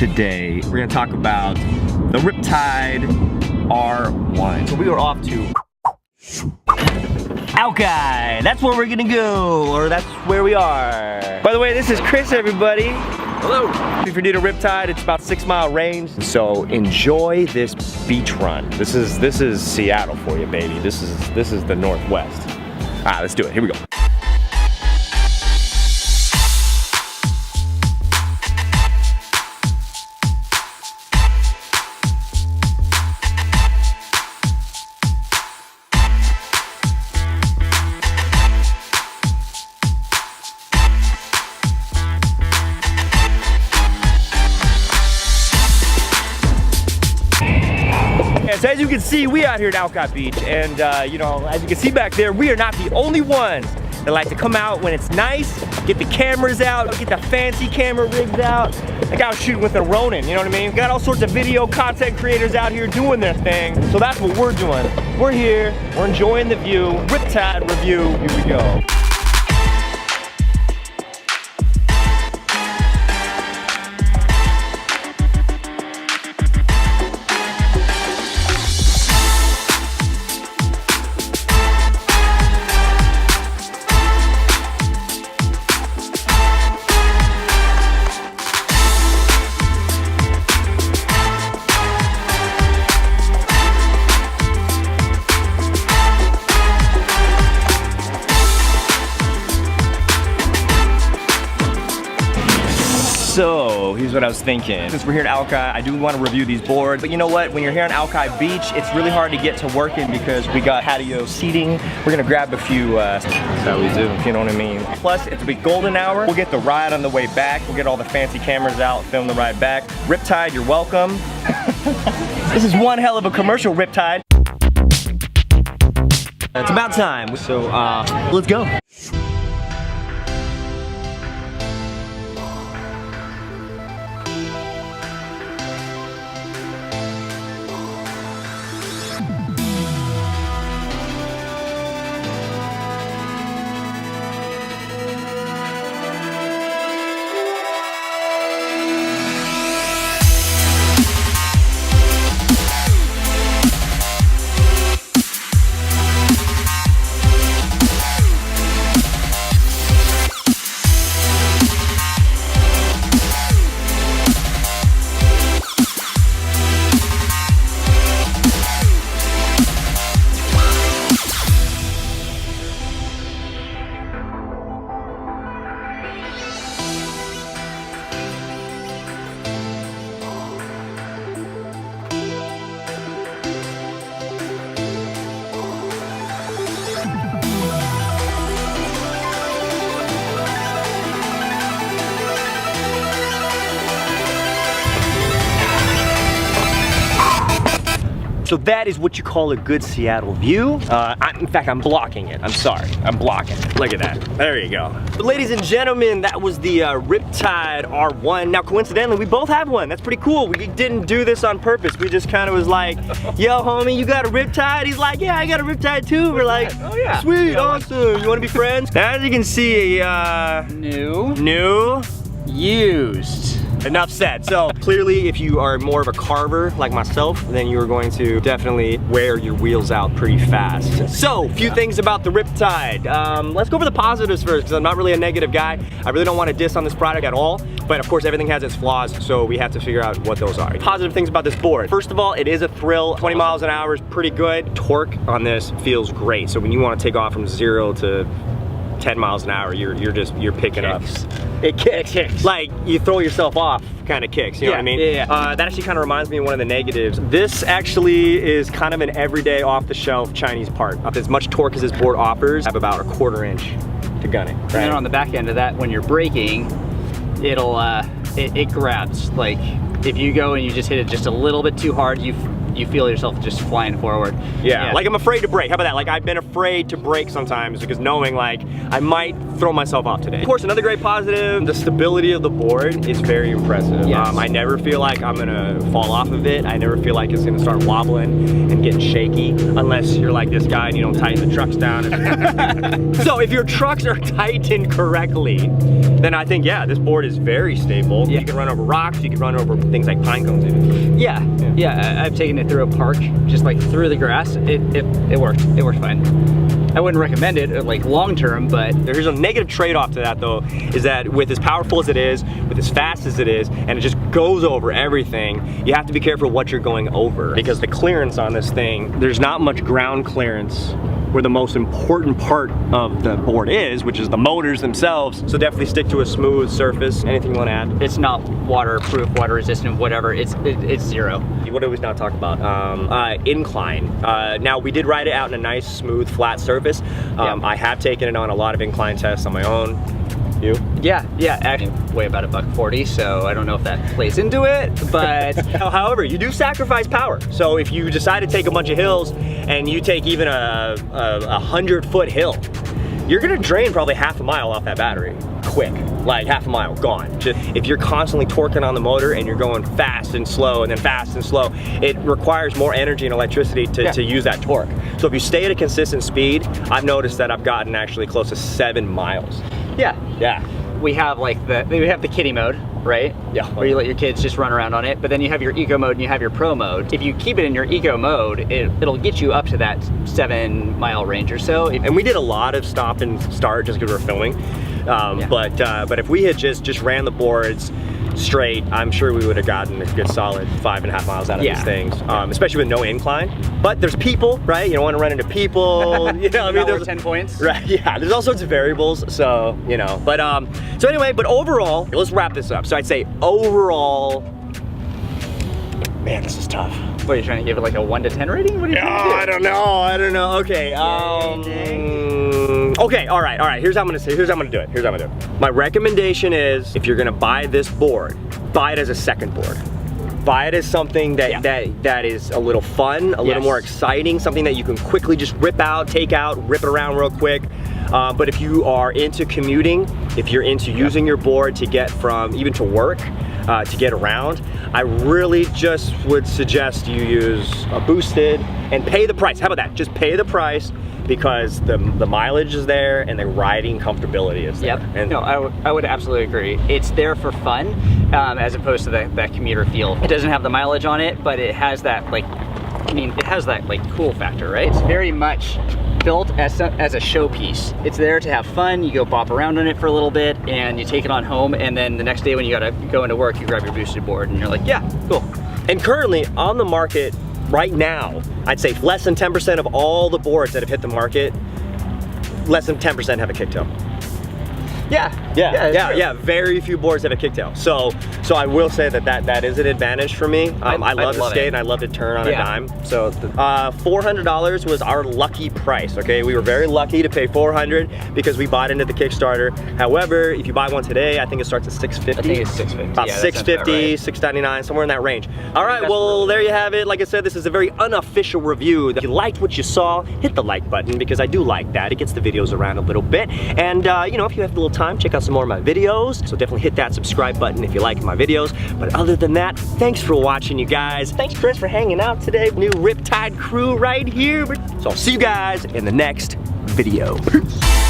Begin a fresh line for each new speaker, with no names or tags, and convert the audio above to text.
today we're gonna talk about the Riptide R1. So we are off to Alki. That's where we're gonna go, or that's where we are. By the way, this is Chris, everybody. Hello. If you're new to Riptide, it's about 6 mile range. So enjoy this beach run. This is Seattle for you, baby. This is the Northwest. All right, let's do it. Here we go. So as you can see, we out here at Alki Beach, and you know, as you can see back there, we are not the only ones that like to come out when it's nice, get the cameras out, get the fancy camera rigs out. Like I was shooting with a Ronin, you know what I mean? We got all sorts of video content creators out here doing their thing, so that's what we're doing. We're here, we're enjoying the view. Riptide review, here we go. So, here's what I was thinking. Since we're here at Alki, I do want to review these boards. But you know what? When you're here on Alki Beach, it's really hard to get to working because we got patio seating. We're gonna grab a few, that's how we do, you know what I mean? Plus, it's a big golden hour. We'll get the ride on the way back. We'll get all the fancy cameras out, film the ride back. Riptide, you're welcome. This is one hell of a commercial, Riptide. It's about time. So, let's go. So that is what you call a good Seattle view. In fact, I'm blocking it. I'm sorry, I'm blocking it. Look at that, there you go. But ladies and gentlemen, that was the Riptide R1. Now coincidentally, we both have one. That's pretty cool. We didn't do this on purpose. We just kind of was like, yo homie, you got a Riptide? He's like, yeah, I got a Riptide too. We're like, oh yeah, sweet, awesome. You wanna be friends? Now as you can see, new, used. Enough said. So clearly if you are more of a carver like myself, then you are going to definitely wear your wheels out pretty fast. So a few things about the Riptide. Let's go over the positives first, because I'm not really a negative guy. I really don't want to diss on this product at all, but of course everything has its flaws, so we have to figure out what those are. Positive things about this board. First of all, it is a thrill. 20 miles an hour is pretty good. Torque on this feels great. So when you want to take off from 0 to 10 miles an hour, you're picking up. It kicks. Like you throw yourself off kind of kicks, you know what I mean? Yeah. That actually kind of reminds me of one of the negatives. This actually is kind of an everyday off-the-shelf Chinese part. As much torque as this board offers, I have about a 1/4 inch to gun it. Right? And
then on the back end of that, when you're braking, it grabs. Like if you go and you just hit it just a little bit too hard, you you feel yourself just flying forward.
Yeah, like I'm afraid to brake. How about that? Like I've been afraid to brake sometimes because knowing like I might throw myself off today. Of course, another great positive, the stability of the board is very impressive.
Yes.
I never feel like I'm gonna fall off of it. I never feel like it's gonna start wobbling and getting shaky unless you're like this guy and you don't tighten the trucks down. So if your trucks are tightened correctly, then I think, yeah, this board is very stable. Yeah. You can run over rocks, you can run over things like pine cones even.
Yeah, I've taken it through a park, just like through the grass. It worked. It worked fine. I wouldn't recommend it like long term, but
there's a negative trade-off to that though, is that with as powerful as it is, with as fast as it is, and it just goes over everything, you have to be careful what you're going over. Because the clearance on this thing, there's not much ground clearance where the most important part of the board is, which is the motors themselves. So definitely stick to a smooth surface. Anything you want to add?
It's not waterproof, water resistant, whatever. It's zero.
What do we now talk about? Incline. Now we did ride it out in a nice, smooth, flat surface. I have taken it on a lot of incline tests on my own. You?
Yeah, actually weigh about $140, so I don't know if that plays into it, but...
However, you do sacrifice power. So if you decide to take a bunch of hills and you take even a 100-foot hill, you're gonna drain probably half a mile off that battery. Quick, like half a mile, gone. Just, if you're constantly torquing on the motor and you're going fast and slow and then fast and slow, it requires more energy and electricity to use that torque. So if you stay at a consistent speed, I've noticed that I've gotten actually close to 7 miles. Yeah.
We have the kiddie mode, right?
Yeah.
Where you let your kids just run around on it, but then you have your eco mode and you have your pro mode. If you keep it in your eco mode, it'll get you up to that 7-mile range or so.
And we did a lot of stop and start just because we're filming. But if we had just ran the boards straight, I'm sure we would have gotten a good solid 5.5 miles out of these things, especially with no incline. But there's people, right? You don't want to run into people. You know, I mean, there's
10 points.
Right? Yeah. There's all sorts of variables. So you know, but so anyway, but overall, let's wrap this up. So I'd say overall, man, this is tough.
What, are you trying to give it like a 1 to 10 rating? What are you trying to do?
I don't know. Okay. Okay, all right. Here's how I'm gonna do it. My recommendation is, if you're gonna buy this board, buy it as a second board. Buy it as something that is a little fun, a little more exciting, something that you can quickly just rip out, take out, rip it around real quick. But if you are into commuting, if you're into using your board to get from, even to work, to get around, I really just would suggest you use a boosted and pay the price. How about that? Just pay the price, because the mileage is there and the riding comfortability is there.
And no, I would absolutely agree. It's there for fun, as opposed to that commuter feel. It doesn't have the mileage on it, but it has that cool factor, right? It's very much built as a showpiece. It's there to have fun. You go bop around on it for a little bit and you take it on home, and then the next day when you gotta go into work, you grab your boosted board and you're like, yeah, cool.
And currently on the market right now, I'd say less than 10% of all the boards that have hit the market, less than 10% have a kicktail. Yeah, very few boards have a kicktail. So I will say that is an advantage for me. I love to skate and I love to turn on a dime. So $400 was our lucky price, okay? We were very lucky to pay $400 because we bought into the Kickstarter. However, if you buy one today, I think it starts at $650.
I think it's $650.
About $650, $699, somewhere in that range. All right, well, there you have it. Like I said, this is a very unofficial review. If you liked what you saw, hit the like button, because I do like that. It gets the videos around a little bit. And you know, if you have a little time, check out some more of my videos. So definitely hit that subscribe button if you like my videos. But other than that, thanks for watching, you guys. Thanks, Chris, for hanging out today. New Riptide crew right here. So I'll see you guys in the next video. Peace.